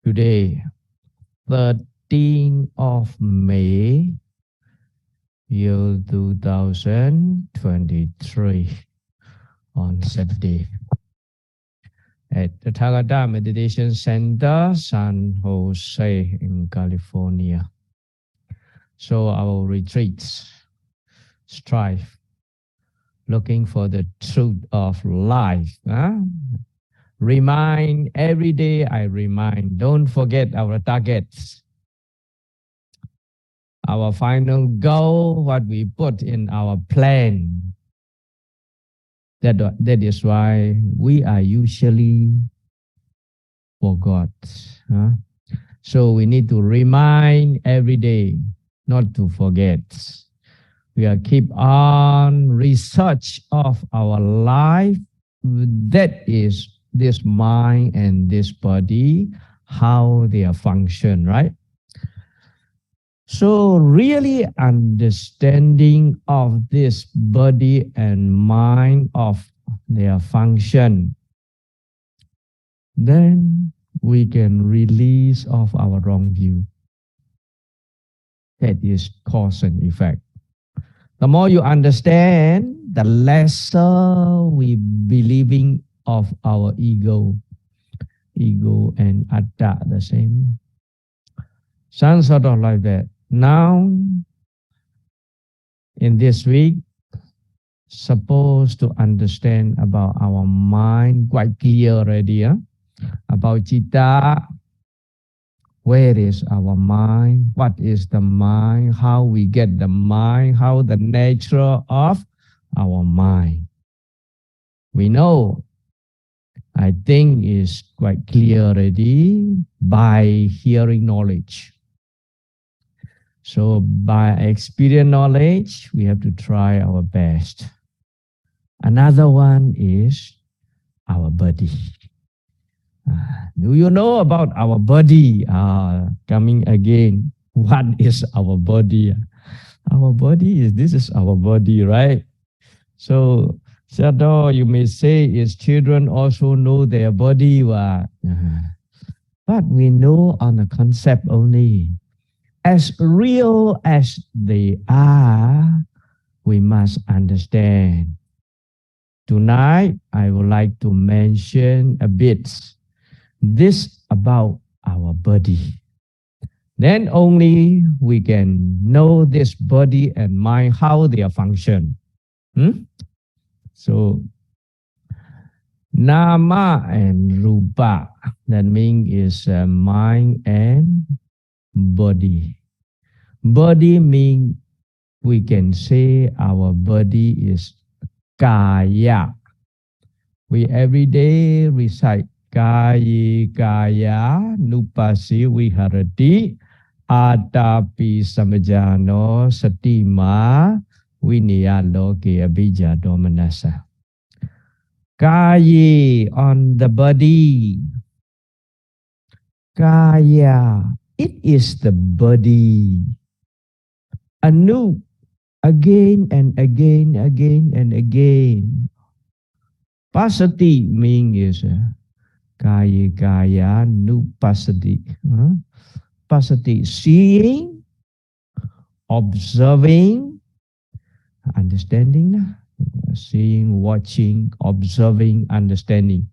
Today, 13th of May, year 2023, on Saturday, at the Tagada Meditation Center, San Jose in California. So our retreats strive, looking for the truth of life. Remind every day, I remind, don't forget our targets. Our final goal, what we put in our plan. That is why we are usually forgot. So we need to remind every day not to forget. We are keep on research of our life. That is this mind and this body, how they are function, right? So really understanding of this body and mind of their function, then we can release of our wrong view. That is cause and effect. The more you understand, the lesser we believing of our ego. Ego and atta the same. Some sort of like that. Now, in this week, supposed to understand about our mind quite clear already. About citta, where is our mind? What is the mind? How we get the mind? How the nature of our mind? We know, I think is quite clear already by hearing knowledge. So by experience knowledge, we have to try our best. Another one is our body. Do you know about our body? Coming again, what is our body? Our body is, this is our body, right? So, Sayadaw, you may say, is children also know their body? But we know on the concept only. As real as they are, we must understand. Tonight, I would like to mention a bit this about our body. Then only we can know this body and mind, how they function. So, nama and rupa, that means is mind and body. Body means we can say our body is kaya. We every day recite kaya kaya nupasi viharati atapi samajano satima vinaya loke abhija domanasa. Kaya on the body. Kaya, it is the body. Anu, again and again, again and again. Pasati means kaya kaya nupasati. Pasati, seeing, observing, understanding, seeing, watching, observing, understanding.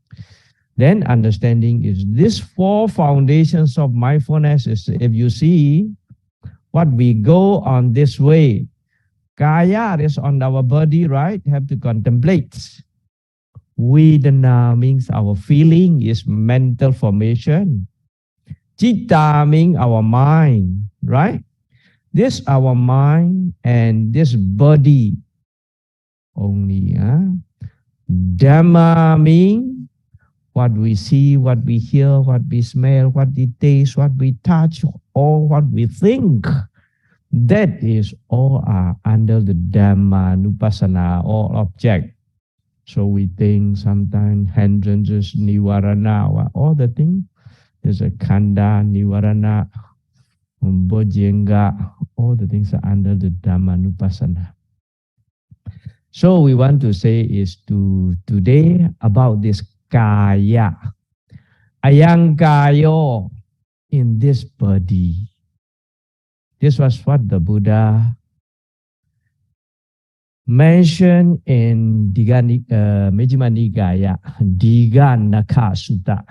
Then understanding is these four foundations of mindfulness. Is, if you see what we go on this way, kaya is on our body, right? Have to contemplate. Vedana means our feeling is mental formation. Citta means our mind, right? This our mind and this body only. Dhamma means what we see, what we hear, what we smell, what we taste, what we touch, or what we think. That is all under the Dhamma, Nupassana, all object. So we think sometimes hindrances, nivarana, all the things. There's a kanda, nivarana, bojjhanga, all the things are under the Dhamma, Nupassana. So we want to say is today about this kaya. Ayang kayo, in this body. This was what the Buddha mentioned in Majjhima Nikaya, Diganaka Sutta.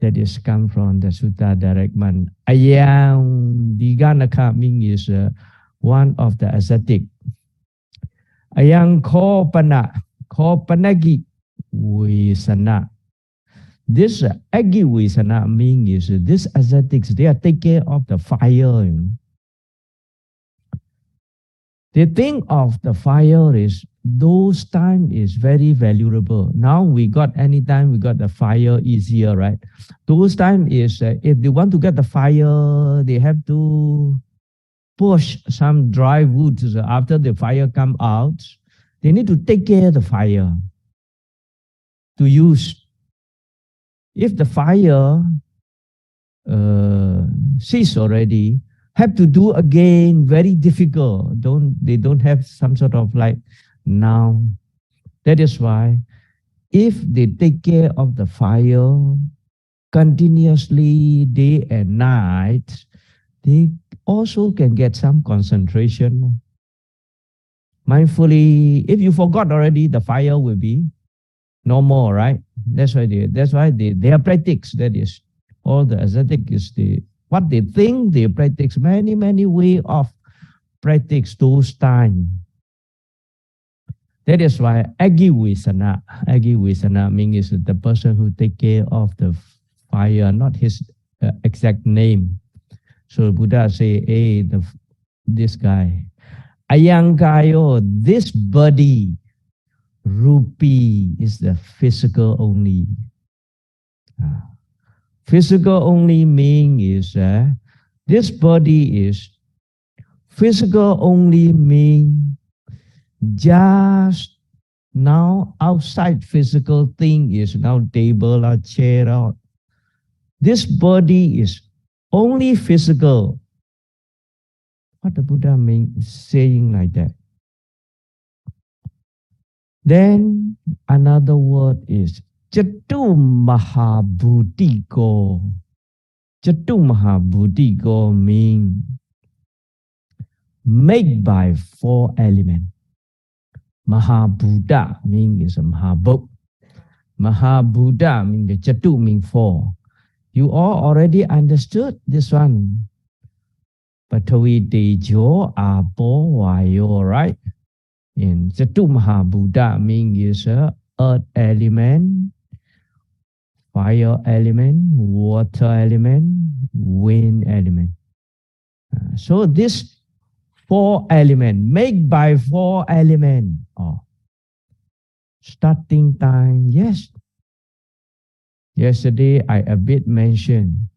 That is come from the Sutta direct man. Ayang Diganaka means is one of the ascetic. Ayang Kopanagi Visana. This Agi Visana means is these ascetics, they are take care of the fire. They think of the fire is, those time is very valuable. Now we got anytime we got the fire easier, right? Those time is, if they want to get the fire, they have to push some dry wood. So after the fire come out, they need to take care of the fire to use. If the fire cease already, have to do again, very difficult. They don't have some sort of like now. That is why if they take care of the fire continuously day and night, they also can get some concentration. Mindfully, if you forgot already, the fire will be no more, right? That's why they are practice. That is all the ascetic is what they think, they practice many way of practice those time. That is why Agivisana means the person who take care of the fire, not his exact name. So Buddha say, hey, this guy, Ayangayo, this body, Rupi is the physical only. Physical only means this body is physical only mean just now outside physical thing is now table or chair or this body is only physical. What the Buddha mean saying like that? Then another word is Chatu Mahabhutiko. Chatu Mahabhutiko mean made by 4 elements. Mahabhuta means a Mahabhut. Mahabhuta means the Chatu means 4. You all already understood this one. Patavi Tejo Apo Vayo, right? In Chatu Mahabhuta means earth element, fire element, water element, wind element. So this 4 elements, made by 4 elements. Oh. Starting time, yes. Yesterday I a bit mentioned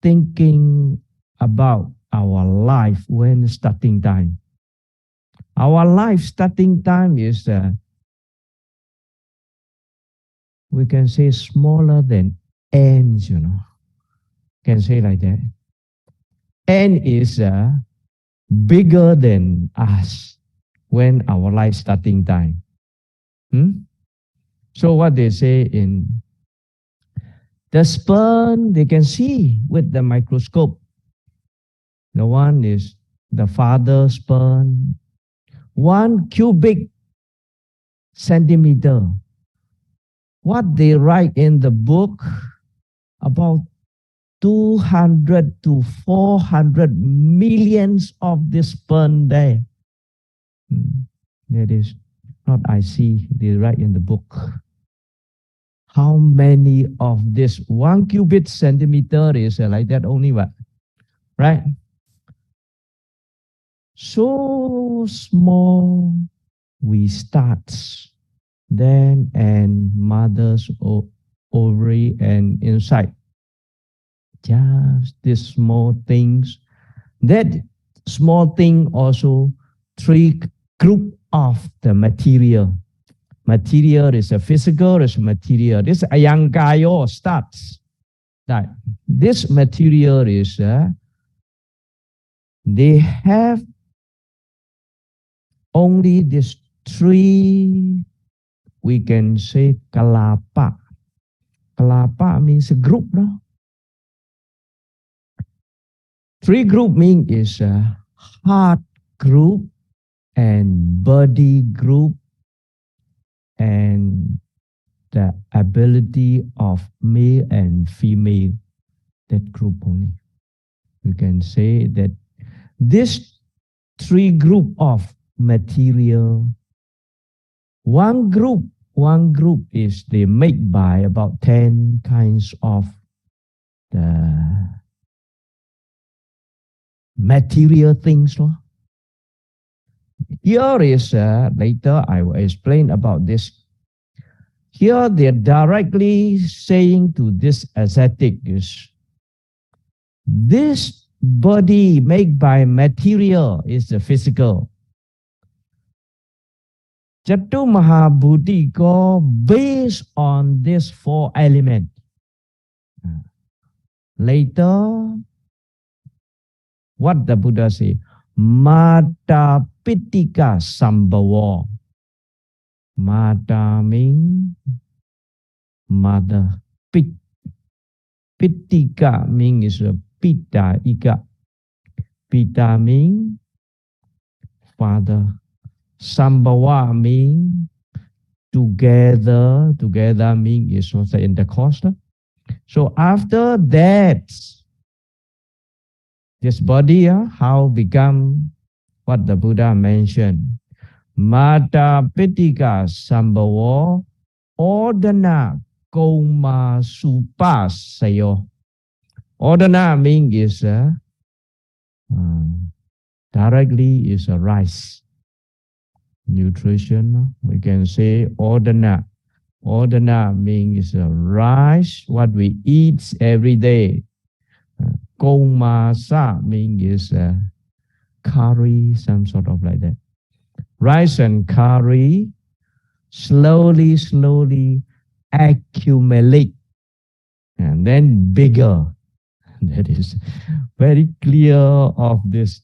thinking about our life when starting time. Our life starting time is, we can say smaller than ants, Can say like that. Ant is bigger than us when our life starting time. So what they say in the sperm, they can see with the microscope. The one is the father sperm, 1 cubic centimeter. What they write in the book, about 200 to 400 millions of this sperm there. That is not I see, they write in the book. How many of this 1 cubic centimeter is like that only, right? So small we start, then and mother's ovary and inside. Just these small things. That small thing also 3 group of the material. Material is a physical, is material. This ayangayo starts. That this material is, they have only these 3, we can say kalapa. Kalapa means a group, no? Three group mean is heart group and body group and the ability of male and female, that group only. We can say that this three group of material, one group is they make by about 10 kinds of the material things. Here is, later I will explain about this. Here they're directly saying to this ascetic is, this body made by material is the physical. Chatu Mahabhuti go based on these four elements. Later, what the Buddha say? Mata Pitika Sambhava. Mata means mother. Pitika means Pita Ika. Pita means father. Sambhava means together. Together means is also in the cost. So after that, this body, how become what the Buddha mentioned. Mata Pitika Sambhava Ordana Kamma Supasayo. Ordana means is directly is a rice. Nutrition, we can say ordana. Ordana means rice, what we eat every day. Kamma means curry, some sort of like that. Rice and curry slowly accumulate and then bigger. That is very clear of this.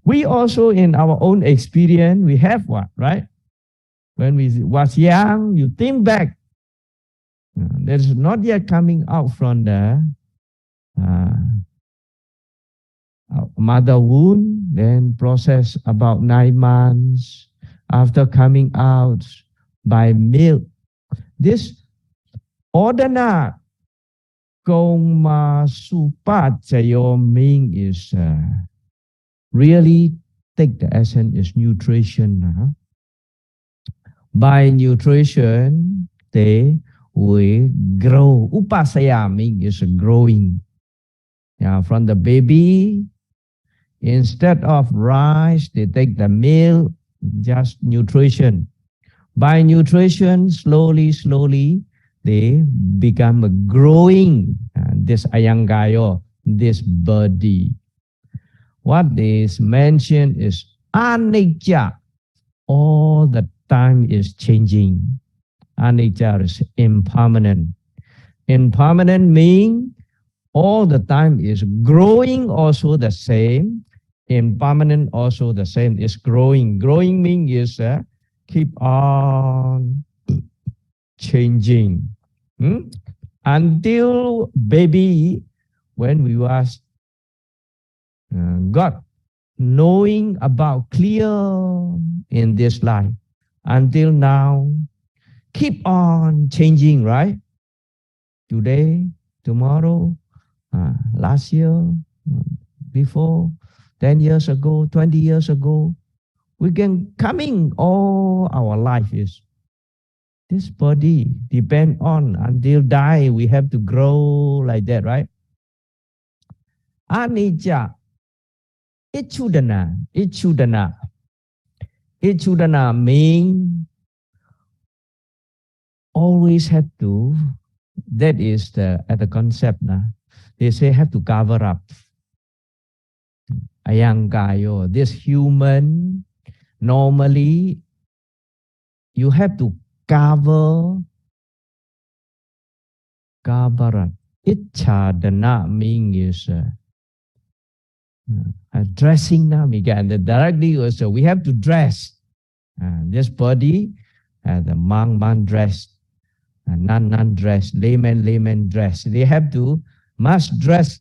We also in our own experience, we have what, right? When we was young, you think back, that is not yet coming out from the mother womb, then process about 9 months. After coming out by milk, this ordana Kamma Supachayo mean is really take the essence is nutrition. By nutrition, they will grow. Upasaya means is growing. From the baby, instead of rice, they take the milk, just nutrition. By nutrition, slowly, they become growing. This ayangayo, this body. What is mentioned is anicca. All the time is changing. Anicca is impermanent. Impermanent means all the time is growing also the same. Impermanent also the same is growing. Growing means is keep on changing. Until baby, when we was got knowing about clear in this life, until now, keep on changing, right? Today, tomorrow, last year, before, 10 years ago, 20 years ago, we can coming all our life is this body depend on until die, we have to grow like that, right? Anicca, ichudana mean always have to, that is at the concept now. They say have to cover up. Ayangayo, this human, normally you have to cover up. Ichadana means dressing now. Directly also, we have to dress. This body, the monk dress, nun dress, layman dress. They have to must dress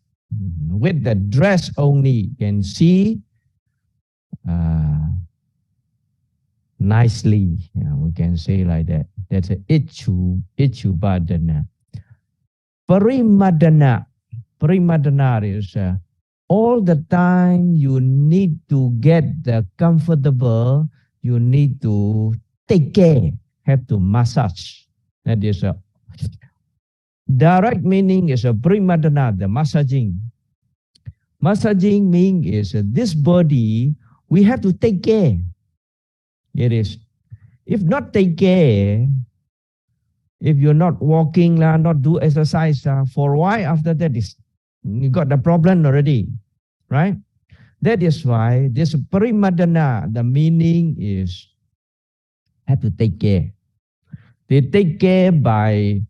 With the dress only can see uh, nicely. We can say like that. That's a ichu badana. Parimadana. Parimadana is all the time you need to get the comfortable. You need to take care. Have to massage. That is a direct meaning is a parimadana, the massaging. Massaging meaning is this body we have to take care. It is. If not take care, if you're not walking, not do exercise, for a while after that, you got the problem already, right? That is why this parimadana, the meaning is have to take care. They take care by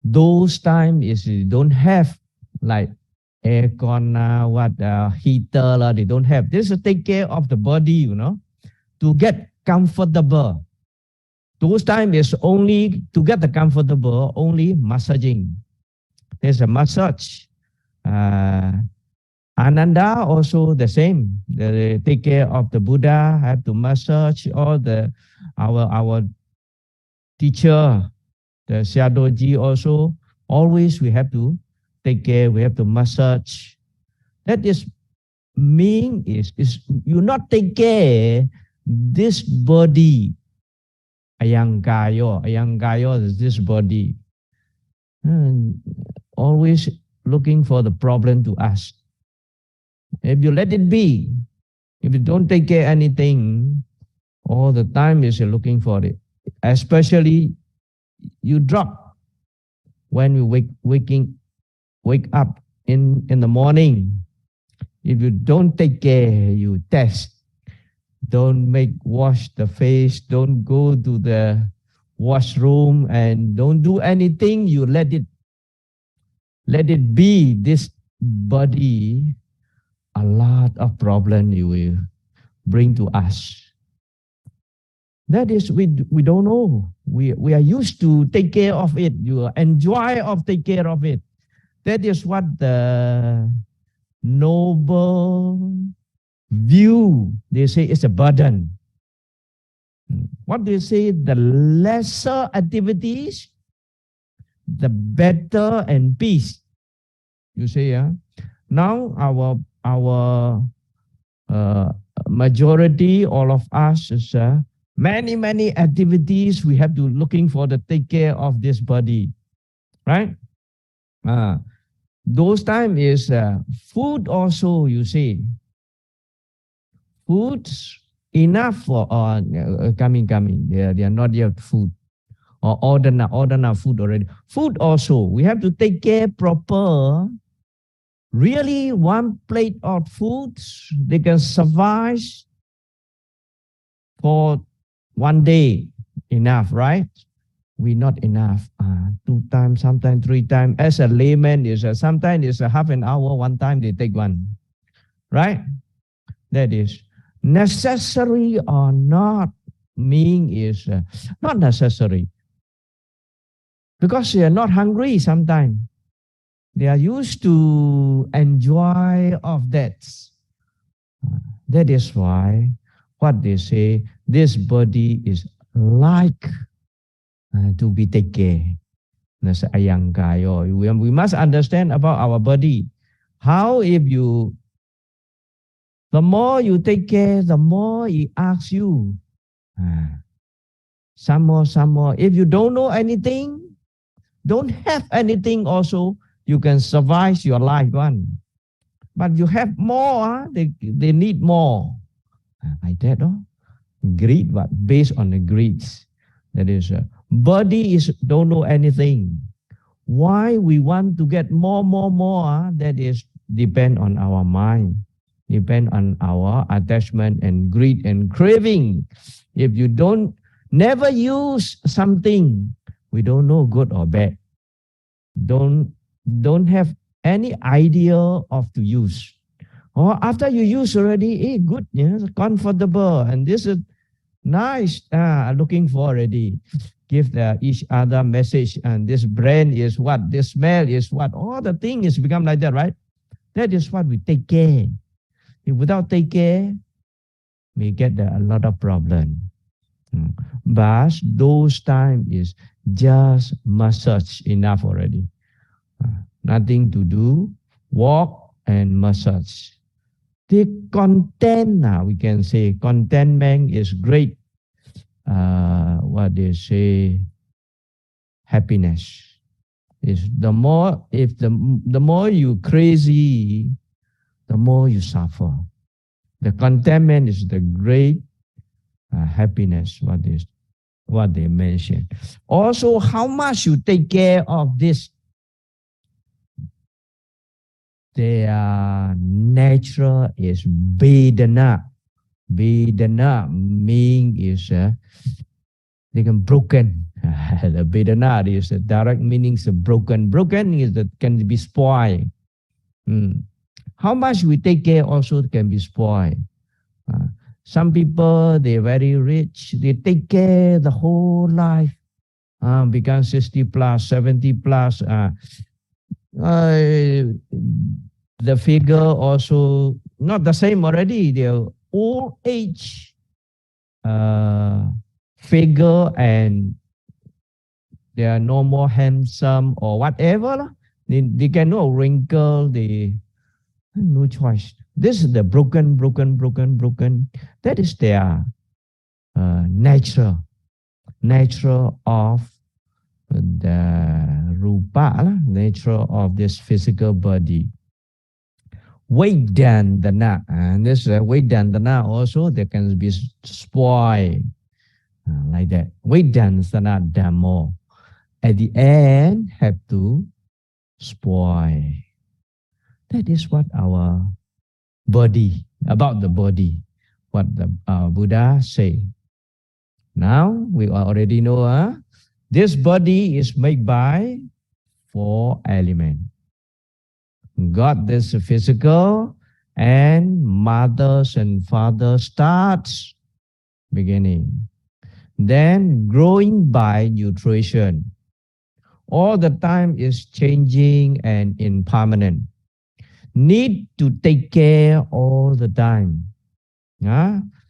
those times is you don't have like aircon, heater, they don't have. This is to take care of the body, to get comfortable. Those time is only to get the comfortable, only massaging. There's a massage. Ananda also the same. They take care of the Buddha, have to massage all our teacher, the Sayadaw also. Always we have to take care, we have to massage. That is mean is you not take care this body. Ayangayo is this body. Always looking for the problem to us. If you let it be, if you don't take care anything, all the time is looking for it. Especially you drop when you wake up in the morning. If you don't take care, you test. Don't wash the face, don't go to the washroom and don't do anything. You let it be. This body, a lot of problem you will bring to us. That is, we don't know. We are used to take care of it. You enjoy of take care of it. That is what the noble view, they say it's a burden. What they say, the lesser activities, the better and peace. You say, now our majority, all of us, is many activities we have to looking for the take care of this body, right? Those time is food also, you see. Foods enough for coming. They are not yet food or order food already. Food also we have to take care proper. Really, one plate of foods they can survive for one day enough, right? We not enough. 2 times, sometimes 3 times. As a layman, is sometimes it's a half an hour. One time they take one, right? That is. Necessary or not, meaning is not necessary. Because they are not hungry sometimes. They are used to enjoy of that. That is why what they say, this body is like to be taken. We must understand about our body. How if you the more you take care, the more he asks you. Some more. If you don't know anything, don't have anything also, you can survive your life one. But you have more, they need more. Like that, greed, but based on the greeds. That is, body is don't know anything. Why we want to get more, that is depend on our mind. Depend on our attachment and greed and craving. If you never use something, we don't know good or bad. Don't have any idea of to use. Or after you use already, good, comfortable, and this is nice. Looking for already. Give each other message, and this brand is what, this smell is what. All the thing is become like that, right? That is what we take care. If without take care, we get a lot of problem. But those time is just massage enough already. Nothing to do, walk and massage. The content now, we can say contentment is great. What they say, happiness is the more, if the more you crazy, the more you suffer. The contentment is the great happiness, what they mention. Also, how much you take care of this, their nature is vedana. Vedana mean is they can broken. The vedana is the direct meaning is broken. Broken is that can be spoiled. How much we take care also can be spoiled. Some people, they're very rich, they take care the whole life, become 60 plus, 70 plus. The figure also not the same already. They're old age figure and they are no more handsome or whatever. They can no wrinkle, they no choice. This is the broken. That is their nature of the rupa, nature of this physical body. Vedana, and this Vedana also they can be spoiled like that. Vedana dhammo. At the end, have to spoil. That is what our body, about the body, what the Buddha say. Now we already know this body is made by 4 elements. God, this physical, and mothers and fathers starts beginning. Then growing by nutrition. All the time is changing and impermanent. Need to take care all the time.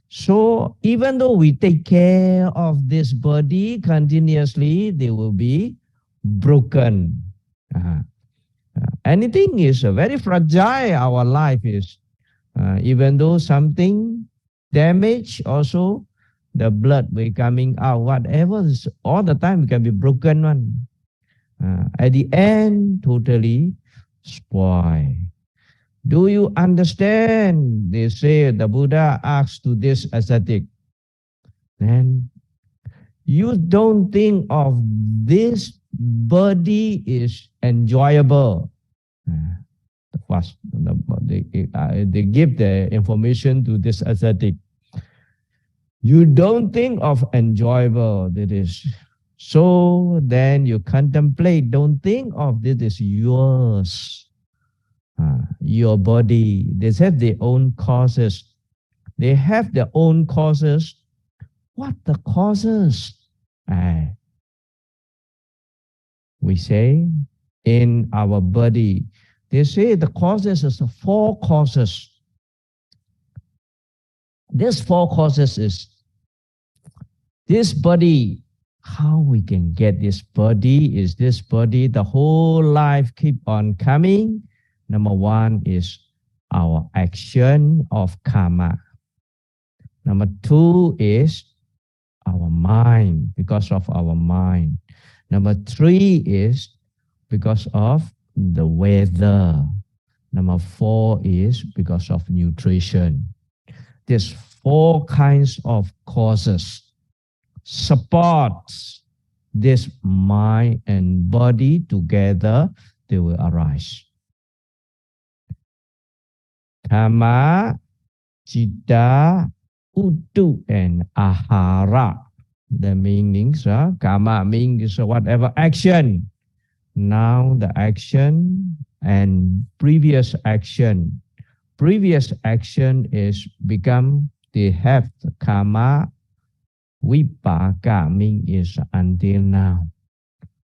So even though we take care of this body continuously, they will be broken. Anything is very fragile, our life is. Even though something damage, also the blood will coming out, whatever, all the time can be broken one. At the end, totally spoil. Do you understand? They say the Buddha asked to this ascetic. Then you don't think of this body is enjoyable. First, they give the information to this ascetic. You don't think of enjoyable that is. So then you contemplate, don't think of this is yours. Your body, they have their own causes. They have their own causes. What the causes? We say in our body, they say the causes is 4 causes. This 4 causes is this body. How we can get this body? Is this body the whole life keep on coming? Number 1 is our action of karma. Number 2 is our mind, because of our mind. Number 3 is because of the weather. Number 4 is because of nutrition. There's 4 kinds of causes supports this mind and body together, they will arise. Kamma, citta, uttu, and ahara. The meanings, karma means whatever action. Now the action and previous action. Previous action is become, they have the karma. Vipaka means is until now.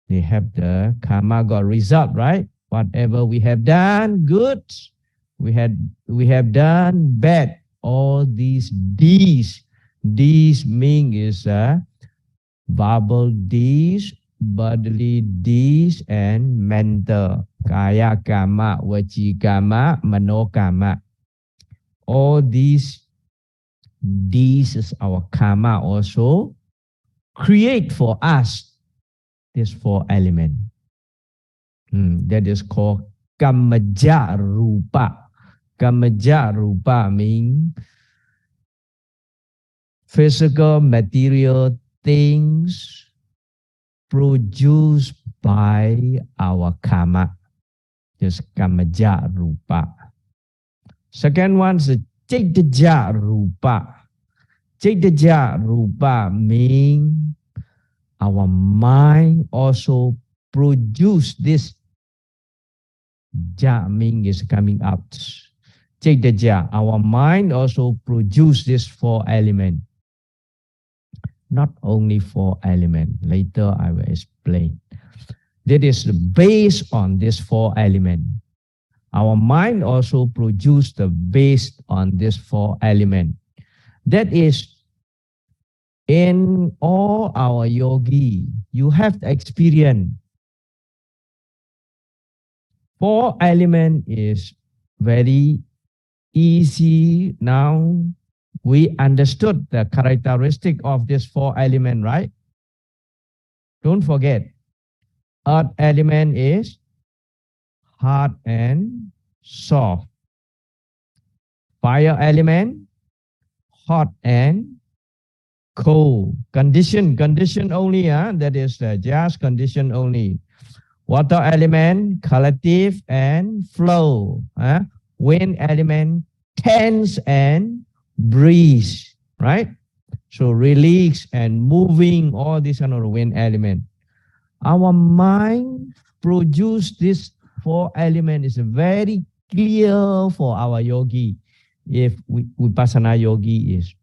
They have the karma got result, right? Whatever we have done, good, We have done bad. All these deeds. Deeds mean is verbal deeds, bodily deeds, and mental. Kaya Kamma, Vachi Kamma, Mano Kamma. All these is our karma also create for us this four element. That is called Kammaja Rupa. Kammaja Rupa means physical material things produced by our karma. Just Kammaja Rupa. Second one is Chaitanya Rupa. Chaitanya Rupa means our mind also produce this. Ja means is coming out. Chaitanya, our mind also produce this four element. Not only four element. Later I will explain. That is based on this four element. Our mind also produce the based on this four element. That is in all our yogi, you have the experience. Four element is very easy now. We understood the characteristic of this four element, right? Don't forget, earth element is hard and soft. Fire element, hot and cold. Condition only, that is just condition only. Water element, collective and flow. Wind element, tense and breeze, right? So release and moving, all these are wind element. Our mind produce this four element is very clear for our yogi. If Vipassana yogi is.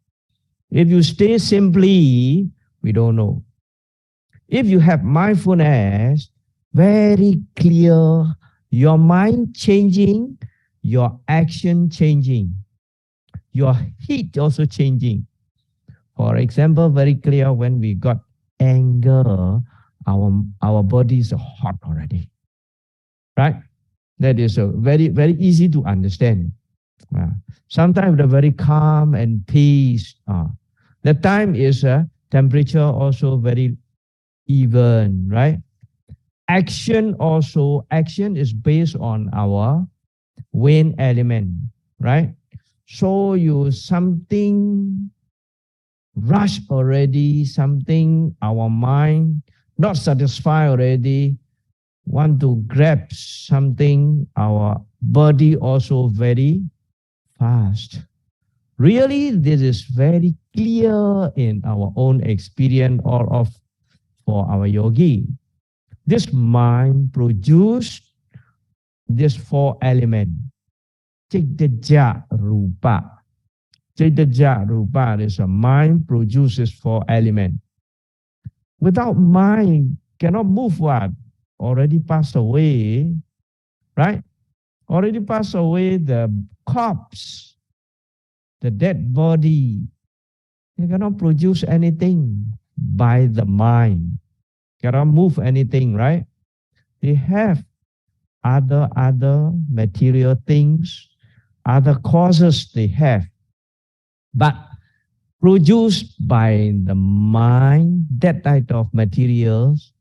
If you stay simply, we don't know. If you have mindfulness, very clear, your mind changing, your action changing, your heat also changing. For example, very clear when we got anger, our body is hot already, right? That is very, very easy to understand. Sometimes they're very calm and peace. The time is temperature also very even, right? Action also, action is based on our wind element, right? So you something rush already, something our mind not satisfied already, want to grab something, our body also very fast. Really, this is very clear in our own experience or of for our yogi. This mind produce this four element. Chaitanya Rupa. Chaitanya Rupa is a mind produces four element. Without mind, cannot move what? Already passed away, right? Already passed away the corpse, the dead body. You cannot produce anything by the mind. Cannot move anything, right? They have other material things, other causes they have. But produced by the mind, that type of materials,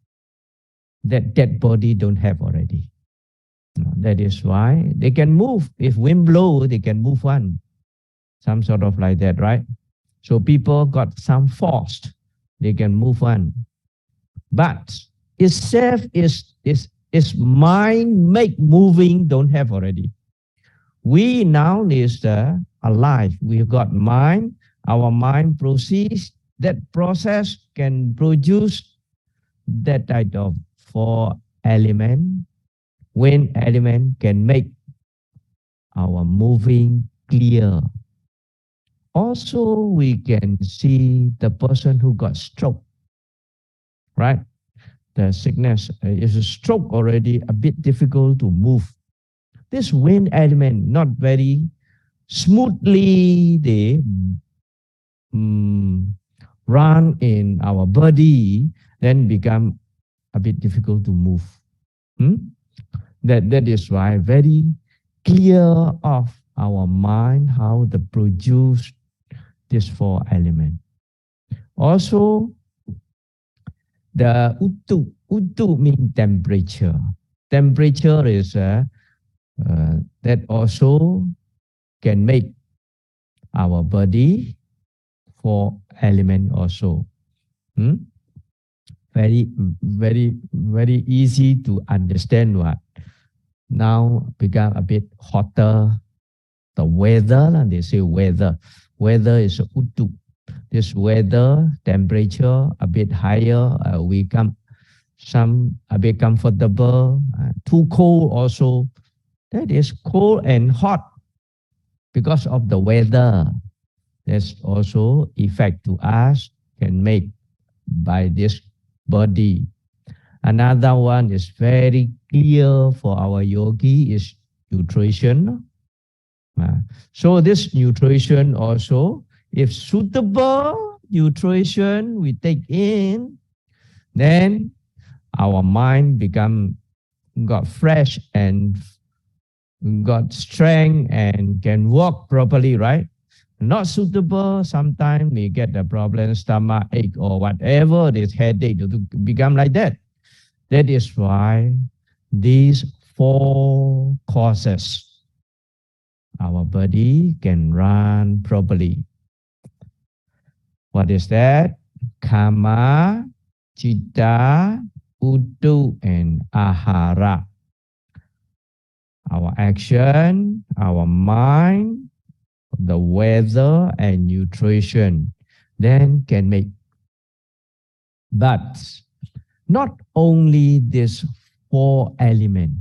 that dead body don't have already. That is why they can move. If wind blow, they can move one. Some sort of like that, right? So people got some force, they can move on. But itself is mind make moving, don't have already. We now is alive. We've got mind. Our mind proceeds. That process can produce that type of four element. Wind element can make our moving clear. Also, we can see the person who got stroke, right? The sickness is a stroke already a bit difficult to move. this wind element not very smoothly they run in our body, then become a bit difficult to move. That is why very clear of our mind how to produce this four element. Also, the Uttu means temperature. Temperature is that also can make our body four element also. Very easy to understand what. Now become a bit hotter. The weather, and they say weather. Weather is Uttu. This weather, temperature a bit higher, we come some a bit comfortable. Too cold also. That is cold and hot because of the weather. There's also effect to us can make by this body. Another one is very clear for our yogi is nutrition. So this nutrition also, if suitable nutrition we take in, then our mind got fresh and got strength and can walk properly, right? Not suitable, sometimes we get the problem, stomach ache or whatever, this headache to become like that. That is why these four causes our body can run properly. What is that? Kamma, Citta, Uttu, and Ahara. Our action, our mind, the weather, and nutrition then can make. But not only these four elements.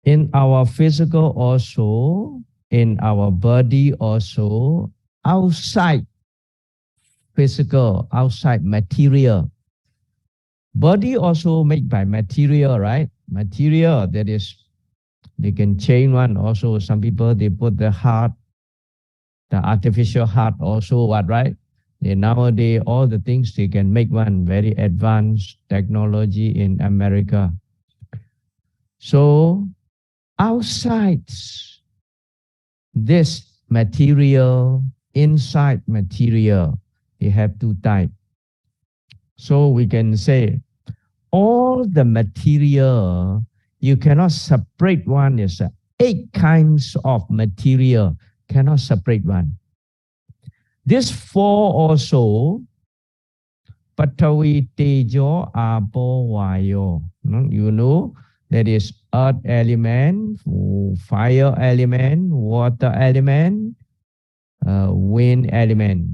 In our physical also, in our body also, outside physical, outside material. Body also made by material, right? Material, that is, they can change one also. Some people, they put the heart, the artificial heart also, what, right? Nowadays, all the things, they can make one very advanced technology in America. So, outside this material, inside material, they have two types. So we can say all the material, you cannot separate one. Is 8 kinds of material, cannot separate one. This 4 also, Patavi, Tejo, Apo, Vayo. You know, that is earth element, fire element, water element, wind element.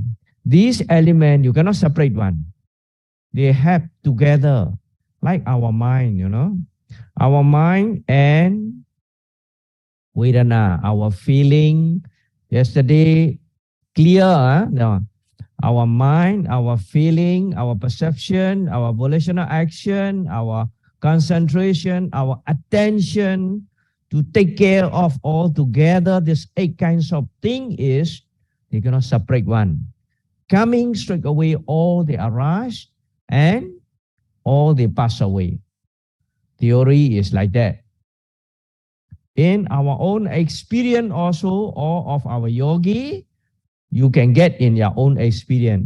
These elements, you cannot separate one. They have together, like our mind, you know. Our mind and Vedana, our feeling. Yesterday, clear, no. Our mind, our feeling, our perception, our volitional action, our concentration, our attention to take care of all together. This 8 kinds of thing is, they cannot separate one. Coming straight away, all they arise and all they pass away. Theory is like that. In our own experience also, all of our yogi, you can get in your own experience.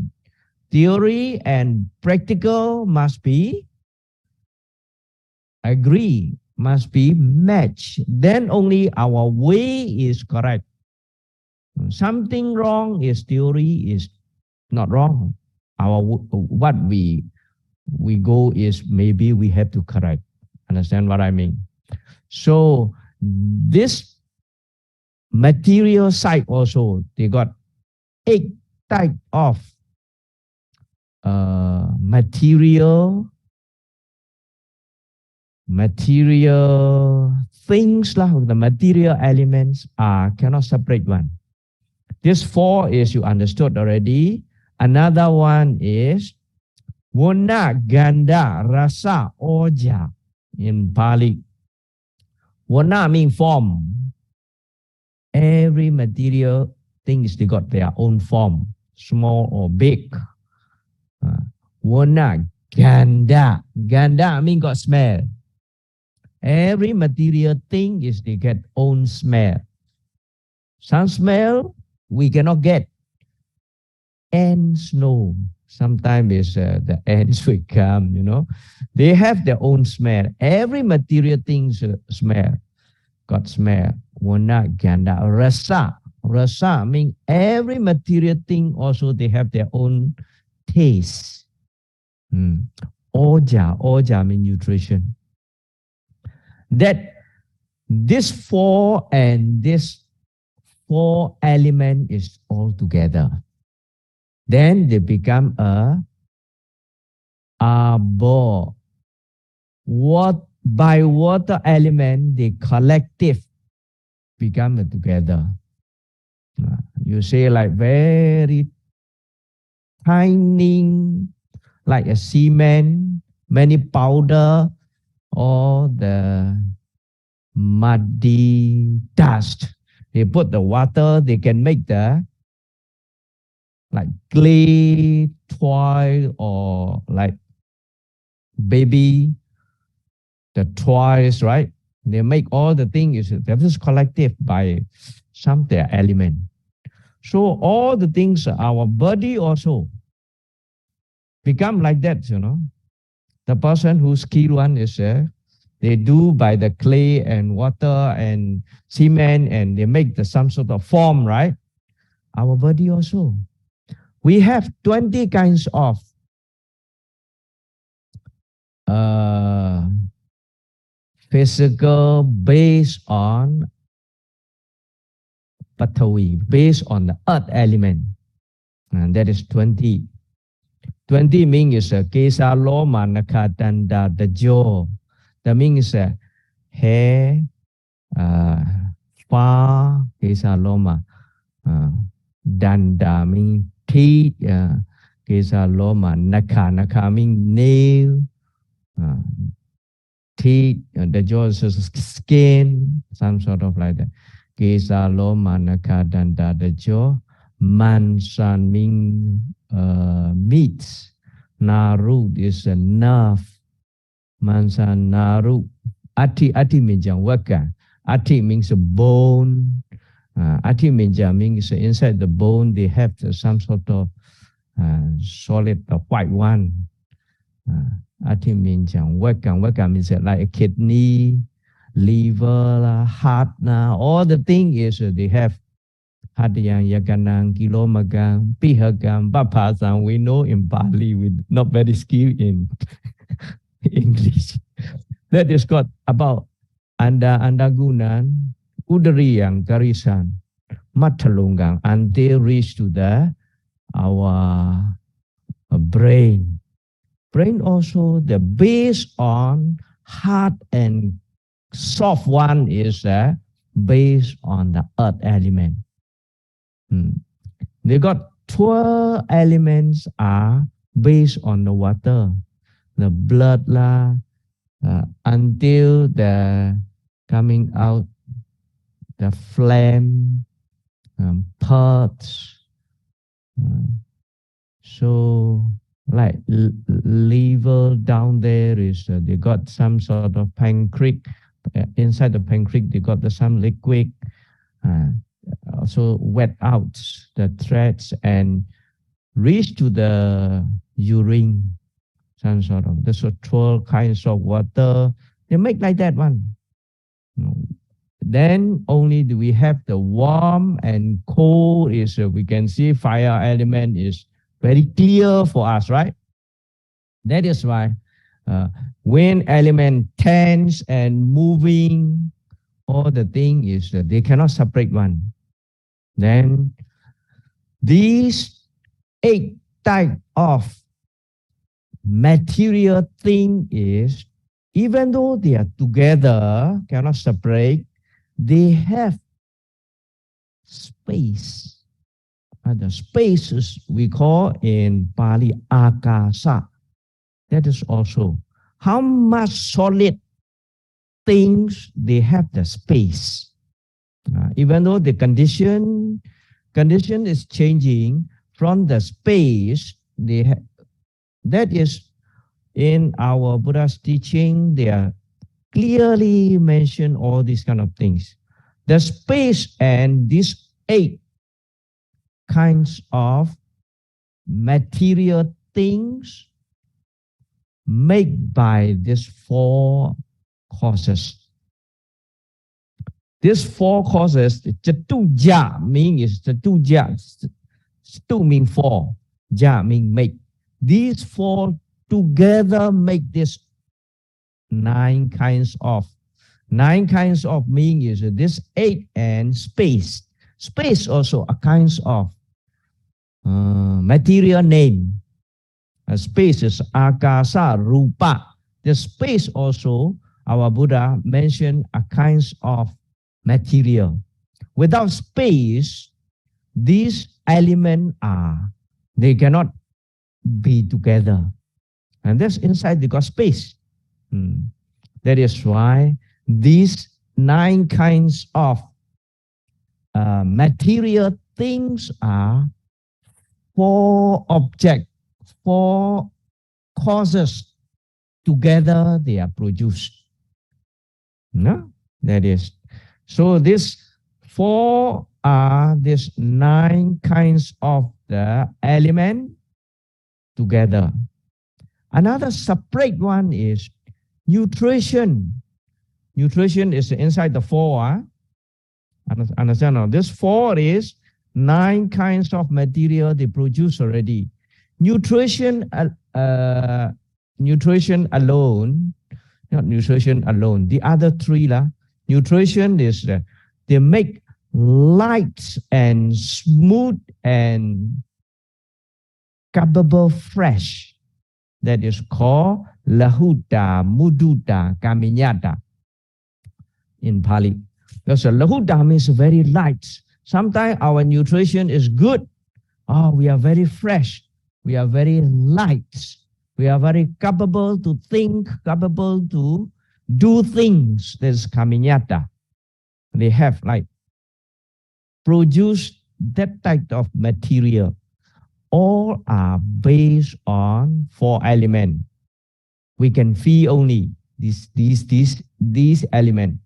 Theory and practical must be agree, must be matched. Then only our way is correct. Something wrong is theory is not wrong. Our what we go is maybe we have to correct. Understand what I mean? So this material side also, they got 8 type of material things lah. The material elements cannot separate one. This 4 is you understood already. Another one is Warna, Ganda, Rasa, Oja in Pali. Warna mean form. Every material things, they got their own form, small or big. Warna, ganda. Ganda mean got smell. Every material thing is they get own smell. Some smell we cannot get. Ants know. Sometimes the ants will come, They have their own smell. Every material thing smell. Got smell. Warna, ganda. Rasa. Rasa means every material thing also they have their own taste. Oja. Oja means nutrition. That this four and this four element is all together. Then they become a abo. What by water element, the collective become together. You say like very tiny, like a cement, many powder, or the muddy dust. They put the water, they can make the like clay toy or like baby, the toys, right? They make all the things, that is collective by some their element. So all the things, our body also become like that, The person who's skilled one is they do by the clay and water and cement and they make some sort of form, right? Our body also. We have 20 kinds of physical based on Patawi, based on the earth element. And that is 20. 20 means Kesa Loma Nakatanda the jaw. That means hair, far, Kesa Loma. Danda means teeth, Kesa Loma. Naka means nail, teeth, the jaw is skin, some sort of like that. Kesa Loma Nakatanda the jaw. Mansan means meat. Naru is a nerve. Mansan naru. Ati means waka. Ati means a bone. Ati means inside the bone they have some sort of solid white one. Ati means waka. Waka means like a kidney, liver, heart. All the thing is they have. Hadiyang, Yaganang, Kilomagang, Pihagam, Bapasang. We know in Bali, we not very skilled in English. That is got about Andagunan, Udariang, Garisan, Matalungang, until reach to our brain. Brain also, the base on hard and soft one is based on the earth element. They got 12 elements are based on the water, the blood until the coming out the flame, parts. So like liver down there is they got some sort of pancreas. Inside the pancreas they got some liquid. Also wet out the threads and reach to the urine, some sort of. There's 12 kinds of water. They make like that one. Then only do we have the warm and cold is we can see fire element is very clear for us, right? That is why wind element tense and moving, all the thing is they cannot separate one. Then these 8 type of material thing is, even though they are together, cannot separate, they have space. And the spaces we call in Pali akasa. That is also how much solid things, they have the space. Even though the condition is changing from the space, that is in our Buddha's teaching, they are clearly mention all these kind of things. The space and these 8 kinds of material things made by these 4 causes. These 4 causes, Chatuja means Chatuja, Stu mean 4, Ja mean make. These 4 together make this 9 kinds of. 9 kinds of means is this 8 and space. Space also a kinds of material name. Space is akasa, rupa. The space also, our Buddha mentioned a kinds of material. Without space, these elements they cannot be together. And that's inside they got space. That is why these 9 kinds of material things are 4 objects, 4 causes. Together they are produced. No? That is. So these 4 are these 9 kinds of the element together. Another separate one is nutrition. Nutrition is inside the 4. Understand now? This 4 is 9 kinds of material they produce already. Nutrition alone, not nutrition alone. The other 3 nutrition is they make light and smooth and capable fresh. That is called lahuta, mudutta, kaminyata in Pali. Because lahuta means very light. Sometimes our nutrition is good. We are very fresh. We are very light. We are very capable to think, capable to do things. That's kaminyata. They have produced that type of material. All are based on 4 elements. We can feel only these elements.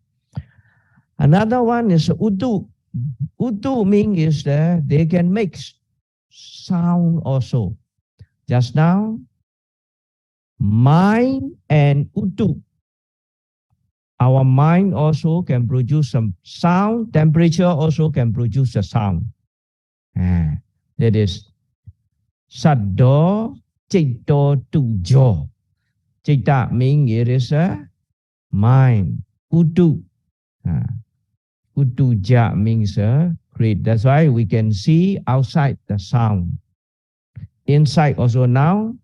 Another one is utu. Utu means is that they can make sound also. Just now, mind and utu. Our mind also can produce some sound. Temperature also can produce a sound. That is Saddo, Chitto, Tujo. Chitta means it is a mind. Utu. Utuja means create. That's why we can see outside the sound. Inside also now,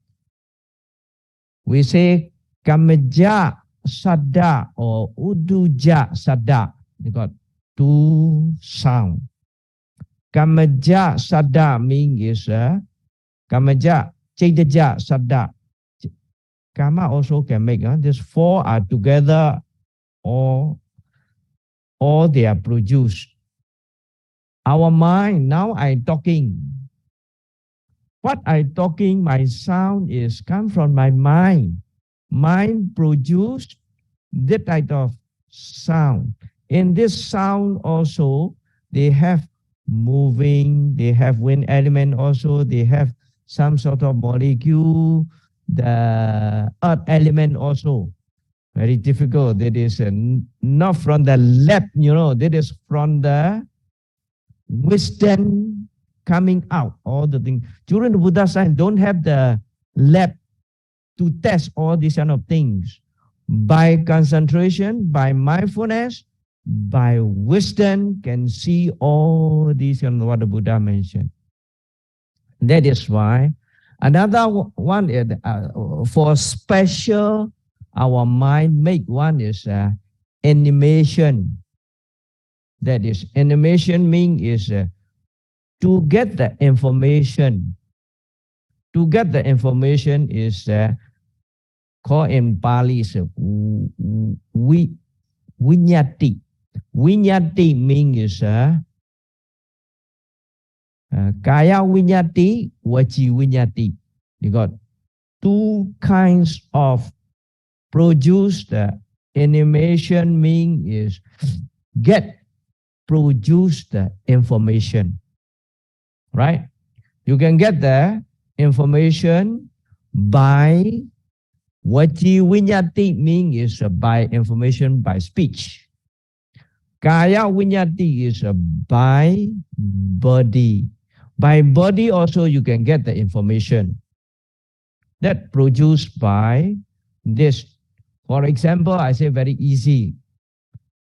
we say Kamaja Sada or Uduja Sada. They got 2 sound. Kamaja Sada means is Kamaja, Chaidaja, Sada. Kamma also can make. These 4 are together or they are produced. Our mind, now I'm talking. What I'm talking, my sound is come from my mind. Mind produced that type of sound. In this sound also, they have moving, they have wind element also, they have some sort of molecule, the earth element also. Very difficult. That is not from the lab, that is from the wisdom coming out. All the things. During the Buddha's time, don't have the lab to test all these kind of things. By concentration, by mindfulness, by wisdom, can see all these kind of what the Buddha mentioned. That is why another one is for special, our mind make one is animation. That is animation means is to get the information. To get the information is called in Pali is vinyati. Vinyati means kaya vinyati, vachi vinyati. You got two kinds of produce. The animation mean is produce the information, right? You can get the information by vachi vinyati mean is by information by speech. Kaya vinyati is by body. By body also you can get the information that produced by this. For example, I say very easy.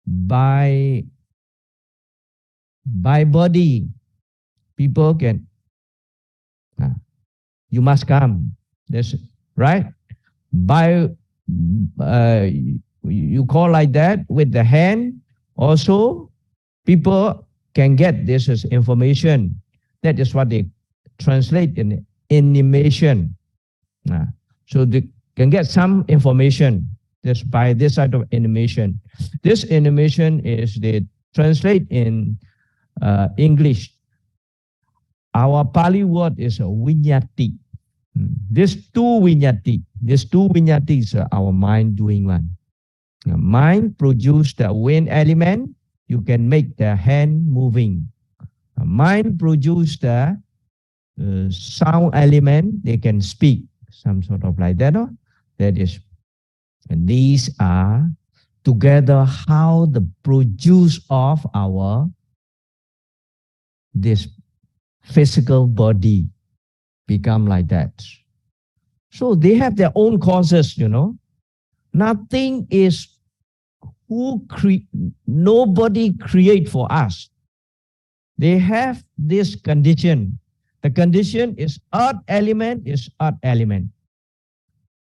By body, people can, you must come. That's right. By you call like that with the hand. Also, people can get this as information. That is what they translate in animation. So they can get some information just by this side of animation. This animation is they translate in English. Our Pali word is a vinyati. These two vinyatis are our mind doing one. Mind produce the wind element, you can make the hand moving. Mind produce the sound element, they can speak, some sort of like that. That is, and these are together how the produce of our this physical body become like that. So they have their own causes, Nothing is nobody create for us. They have this condition. The condition is earth element is earth element.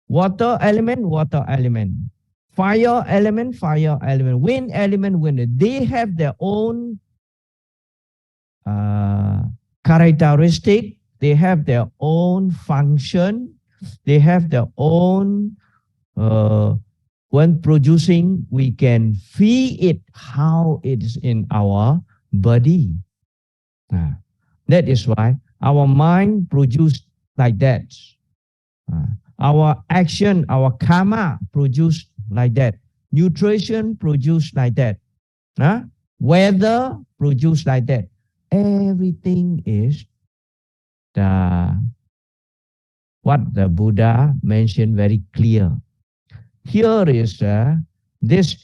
Water element, water element. Fire element, fire element. Wind element, wind. They have their own characteristic. They have their own function. They have their own when producing, we can feel it how it is in our body. That is why our mind produced like that. Our action, our karma produced like that. Nutrition produced like that. Weather produced like that. Everything is what the Buddha mentioned very clear. Here is this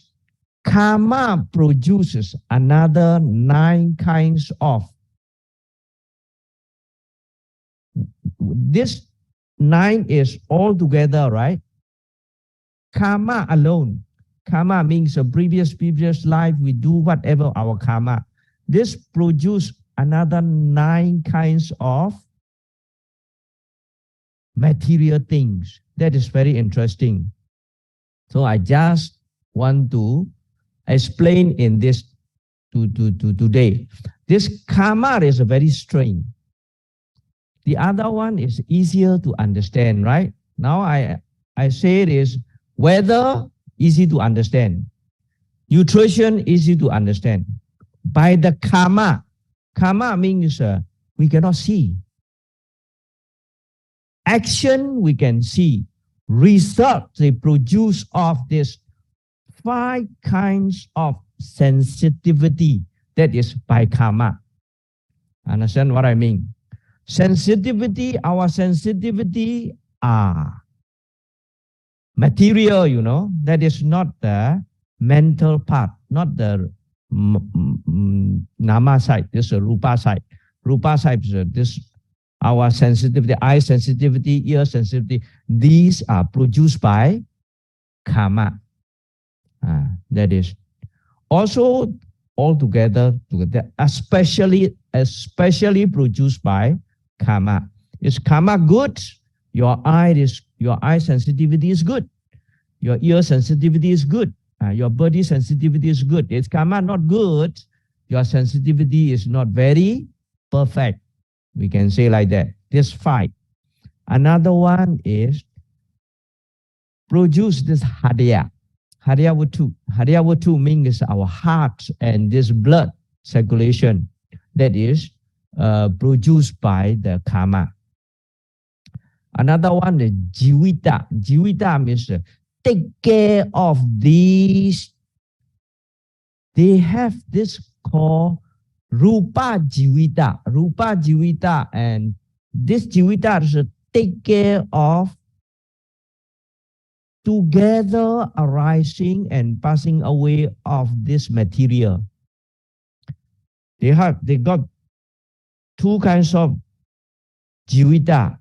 karma produces another 9 kinds of. This 9 is all together, right? Karma alone. Karma means a previous life, we do whatever our karma. This produce another 9 kinds of material things. That is very interesting. So I just want to explain in this today. This karma is very strange. The other one is easier to understand, right? Now I say it is weather, easy to understand. Nutrition, easy to understand. By the karma, karma means we cannot see. Action, we can see. Result, they produce of this 5 kinds of sensitivity. That is by karma. Understand what I mean? Sensitivity, our sensitivity are material, that is not the mental part, not the nama side, this is a rupa side. Rupa side is this, our sensitivity, eye sensitivity, ear sensitivity, these are produced by karma. That is also all together, especially produced by karma. Is karma good? Your eye sensitivity is good. Your ear sensitivity is good. Your body sensitivity is good. Is karma not good? Your sensitivity is not very perfect. We can say like that. This 5. Another one is produce this hadaya. Haryavatu. Haryavatu means our heart and this blood circulation that is produced by the karma. Another one is jivita. Jivita means take care of these. They have this called rupa jivita. Rupa jivita, and this jivita is take care of together arising and passing away of this material. They got two kinds of jivita.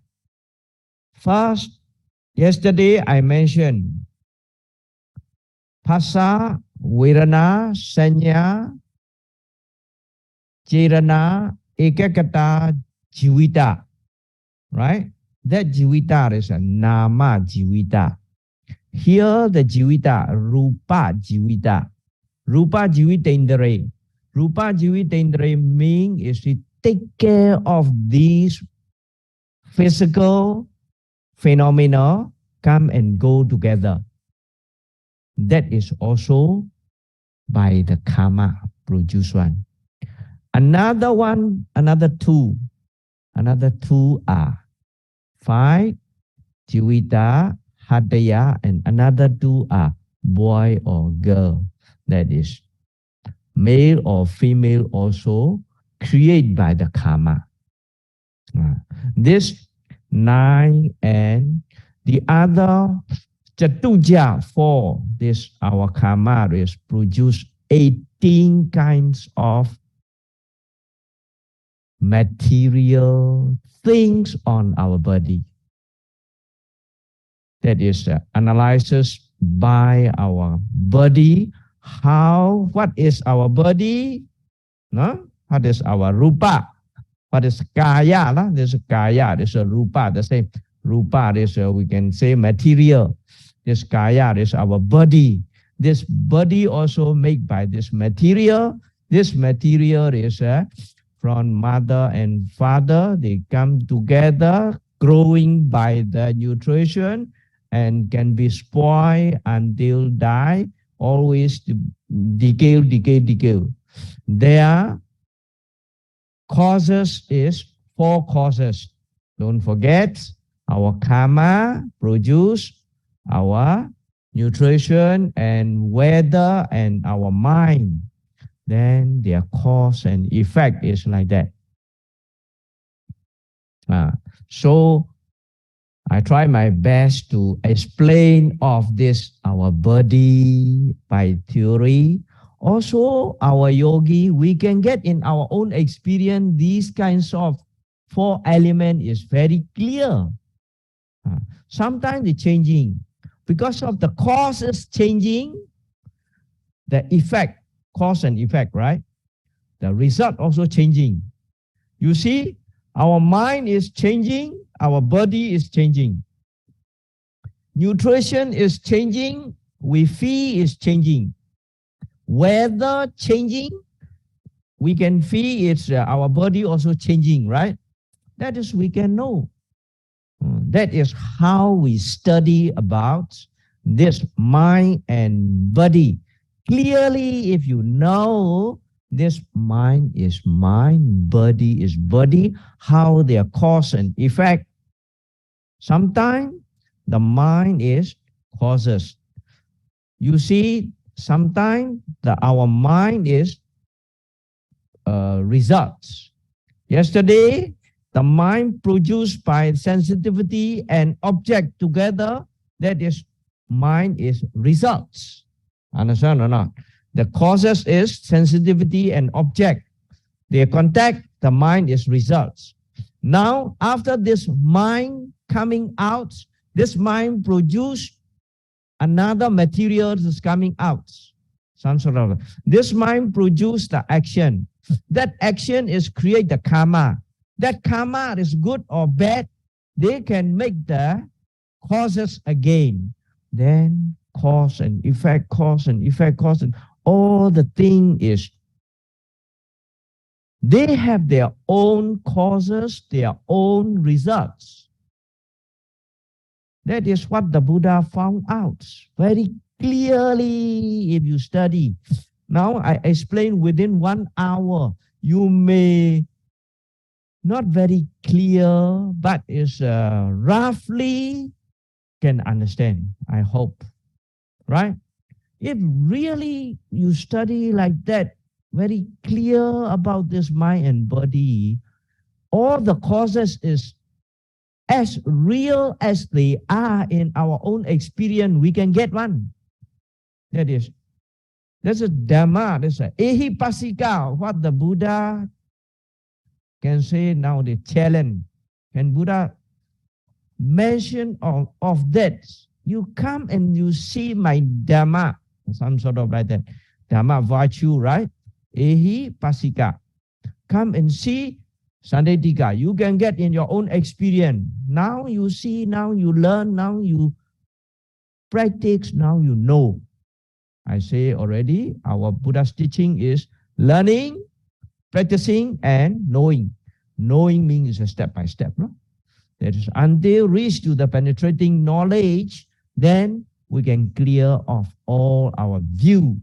First, yesterday I mentioned Phasa, Vedana, Sanya, Chirana, Ekakata, Jivita. Right? That Jivita is a Nama Jivita. Here the Jivita, Rupa Jivita. Rupa Jivitendra. Rupa Jivitendra means is to take care of these physical phenomena come and go together. That is also by the karma produced one. Another two are 5, Jivita, Hadaya, and another 2 are boy or girl. That is male or female also created by the karma. This 9 and the other Chatuja 4, this our karma is produce 18 kinds of material things on our body. That is analyzes by our body. What is our body? No? What is our rupa? What is kaya? There's a kaya, there's a rupa. The same rupa is we can say material. This kaya is our body. This body also made by this material. This material is from mother and father. They come together, growing by the nutrition, and can be spoiled until die. Always decay. Their causes is 4 causes. Don't forget, our karma produce our nutrition and weather and our mind. Then their cause and effect is like that. So I try my best to explain of this, our body by theory. Also, our yogi, we can get in our own experience, these kinds of 4 elements is very clear. Sometimes it's changing. Because of the cause is changing, the effect, cause and effect, right? The result also changing. You see, our mind is changing, our body is changing. Nutrition is changing, we feel is changing. Weather changing, we can feel it's our body also changing, right? That is we can know. That is how we study about this mind and body. Clearly, if you know this mind is mind, body is body, how their cause and effect. Sometimes the mind is causes. You see, sometimes our mind is results. Yesterday, the mind produced by sensitivity and object together, that is mind is results. Understand or not? The causes is sensitivity and object. Their contact, the mind is results. Now, after this mind coming out, this mind produce another material is coming out. Some sort of, this mind produce the action. That action is create the karma. That karma is good or bad, they can make the causes again. Then cause and effect, cause and effect, cause and all the thing is, they have their own causes, their own results. That is what the Buddha found out very clearly if you study. Now I explain within 1 hour. You may not very clear, but it's roughly can understand, I hope, right? If really you study like that, very clear about this mind and body, all the causes is as real as they are in our own experience, we can get one. That is, that's a Dhamma, that's a Ehipasika, what the Buddha can say now, the challenge. Can Buddha mention of that? You come and you see my Dhamma, some sort of like that. Dhamma virtue, right? Ehipasika. Come and see Sandetiga. You can get in your own experience. Now you see, now you learn, now you practice, now you know. I say already, our Buddha's teaching is learning, practicing, and knowing. Knowing means a step by step. No? That is until reach to the penetrating knowledge, then we can clear off all our view,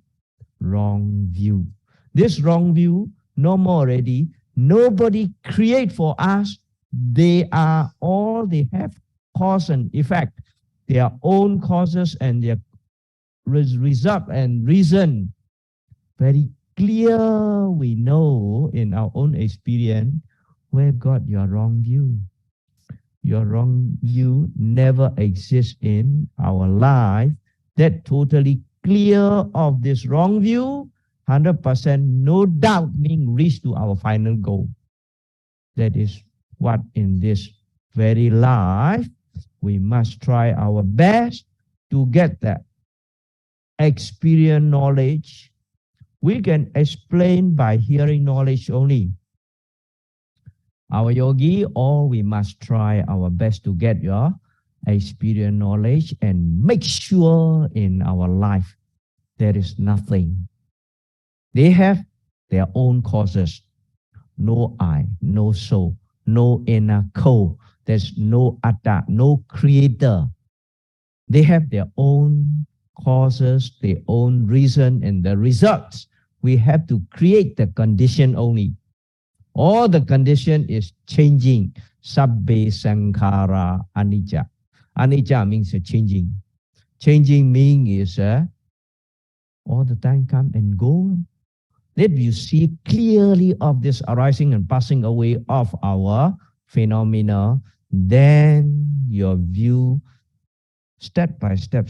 wrong view. This wrong view, no more already. Nobody create for us. They are all, they have cause and effect, their own causes and their result and reason. Very clear we know in our own experience where got your wrong view. Your wrong view never exists in our life. That totally clear of this wrong view, 100% no doubt being reached to our final goal. That is what in this very life we must try our best to get that experience knowledge. We can explain by hearing knowledge only. Our yogi, or we must try our best to get your experience knowledge and make sure in our life there is nothing. They have their own causes. No I, no soul, no inner co. There's no atta, no creator. They have their own causes, their own reason, and the results. We have to create the condition only. All the condition is changing. Sabbe sankhara anicca. Anicca means changing. Changing means all the time come and go. Let you see clearly of this arising and passing away of our phenomena, then your view step by step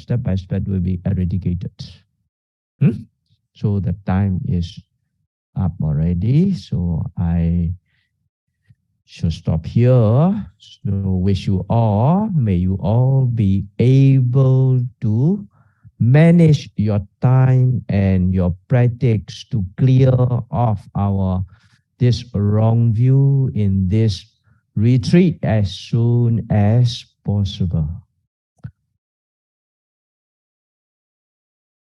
will be eradicated. So the time is up already. So I should stop here. So wish you all, may you all be able to manage your time and your practice to clear off this wrong view in this retreat as soon as possible.